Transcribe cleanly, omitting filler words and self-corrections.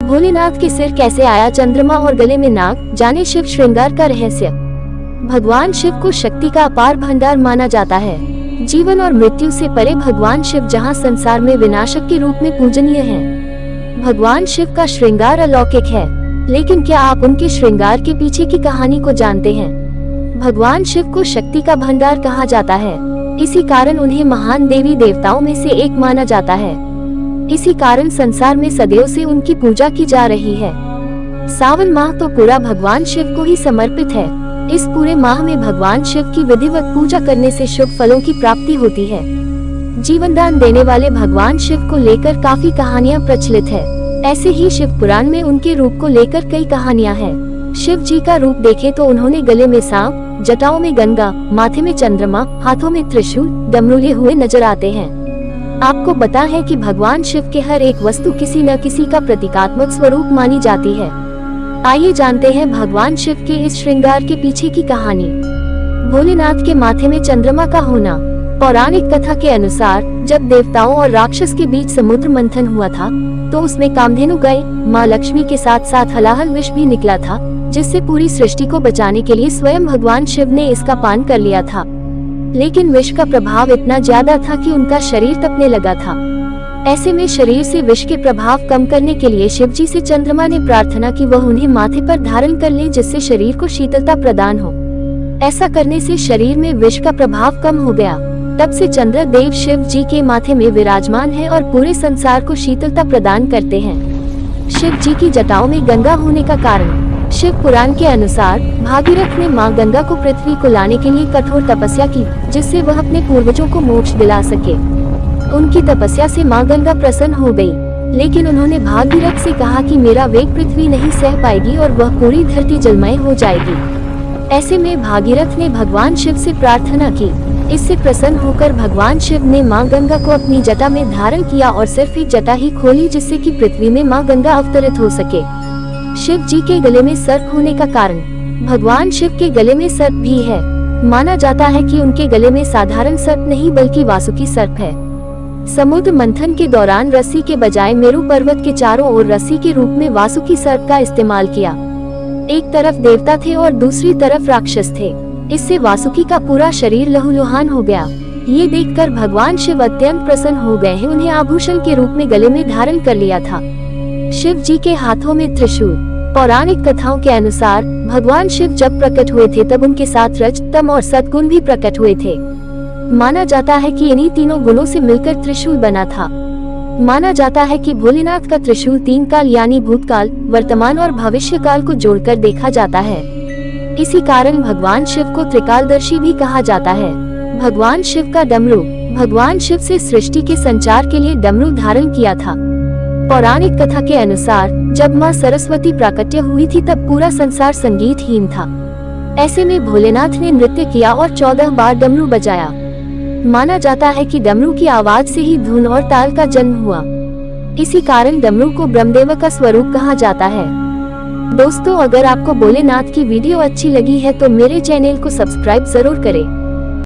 भोलेनाथ के सिर कैसे आया चंद्रमा और गले में नाग, जाने शिव श्रृंगार का रहस्य। भगवान शिव को शक्ति का अपार भंडार माना जाता है। जीवन और मृत्यु से परे भगवान शिव जहां संसार में विनाशक के रूप में पूजनीय हैं। भगवान शिव का श्रृंगार अलौकिक है, लेकिन क्या आप उनके श्रृंगार के पीछे की कहानी को जानते हैं? भगवान शिव को शक्ति का भंडार कहा जाता है, इसी कारण उन्हें महान देवी देवताओं में से एक माना जाता है। इसी कारण संसार में सदैव से उनकी पूजा की जा रही है। सावन माह तो पूरा भगवान शिव को ही समर्पित है। इस पूरे माह में भगवान शिव की विधिवत पूजा करने से शुभ फलों की प्राप्ति होती है। जीवन दान देने वाले भगवान शिव को लेकर काफी कहानियां प्रचलित है। ऐसे ही शिव पुराण में उनके रूप को लेकर कई कहानियां हैं। शिव जी का रूप देखें तो उन्होंने गले में सांप, जटाओं में गंगा, माथे में चंद्रमा, हाथों में त्रिशूल, डमरू लिए हुए नजर आते हैं। आपको पता है कि भगवान शिव के हर एक वस्तु किसी न किसी का प्रतीकात्मक स्वरूप मानी जाती है। आइए जानते हैं भगवान शिव के इस श्रृंगार के पीछे की कहानी। भोलेनाथ के माथे में चंद्रमा का होना। पौराणिक कथा के अनुसार जब देवताओं और राक्षस के बीच समुद्र मंथन हुआ था, तो उसमें कामधेनु गाय माँ लक्ष्मी के साथ साथ हलाहल विष भी निकला था, जिससे पूरी सृष्टि को बचाने के लिए स्वयं भगवान शिव ने इसका पान कर लिया था। लेकिन विष का प्रभाव इतना ज्यादा था कि उनका शरीर तपने लगा था। ऐसे में शरीर से विष के प्रभाव कम करने के लिए शिव जी से चंद्रमा ने प्रार्थना की वह उन्हें माथे पर धारण कर ले, जिससे शरीर को शीतलता प्रदान हो। ऐसा करने से शरीर में विष का प्रभाव कम हो गया। तब से चंद्र देव शिव जी के माथे में विराजमान है और पूरे संसार को शीतलता प्रदान करते हैं। शिव जी की जटाओं में गंगा होने का कारण। शिव पुराण के अनुसार भागीरथ ने मां गंगा को पृथ्वी को लाने के लिए कठोर तपस्या की, जिससे वह अपने पूर्वजों को मोक्ष दिला सके। उनकी तपस्या से मां गंगा प्रसन्न हो गई, लेकिन उन्होंने भागीरथ से कहा कि मेरा वेग पृथ्वी नहीं सह पाएगी और वह पूरी धरती जलमय हो जाएगी। ऐसे में भागीरथ ने भगवान शिव से प्रार्थना की। इससे प्रसन्न होकर भगवान शिव ने मां गंगा को अपनी जटा में धारण किया और सिर्फ एक जटा ही खोली, जिससे कि पृथ्वी में मां गंगा अवतरित हो सके। शिव जी के गले में सर्प होने का कारण। भगवान शिव के गले में सर्प भी है। माना जाता है कि उनके गले में साधारण सर्प नहीं बल्कि वासुकी सर्प है। समुद्र मंथन के दौरान रस्सी के बजाय मेरु पर्वत के चारों ओर रस्सी के रूप में वासुकी सर्प का इस्तेमाल किया। एक तरफ देवता थे और दूसरी तरफ राक्षस थे। इससे वासुकी का पूरा शरीर लहूलुहान हो गया। ये देखकर भगवान शिव अत्यंत प्रसन्न हो गए हैं। उन्हें आभूषण के रूप में गले में धारण कर लिया था। शिव जी के हाथों में त्रिशूल। पौराणिक कथाओं के अनुसार भगवान शिव जब प्रकट हुए थे तब उनके साथ रज, तम और सद्गुण भी प्रकट हुए थे। माना जाता है कि इन्हीं तीनों गुणों से मिलकर त्रिशूल बना था। माना जाता है कि भोलेनाथ का त्रिशूल 3 काल यानी भूतकाल, वर्तमान और भविष्य काल को जोड़कर देखा जाता है। इसी कारण भगवान शिव को त्रिकालदर्शी भी कहा जाता है। भगवान शिव का डमरू। भगवान शिव से सृष्टि के संचार के लिए डमरू धारण किया था। पौराणिक कथा के अनुसार जब मां सरस्वती प्राकट्य हुई थी तब पूरा संसार संगीतहीन था। ऐसे में भोलेनाथ ने नृत्य किया और 14 बार डमरू बजाया। माना जाता है कि डमरू की आवाज से ही धुन और ताल का जन्म हुआ। इसी कारण डमरू को ब्रह्मदेव का स्वरूप कहा जाता है। दोस्तों, अगर आपको भोलेनाथ की वीडियो अच्छी लगी है तो मेरे चैनल को सब्सक्राइब जरूर करें।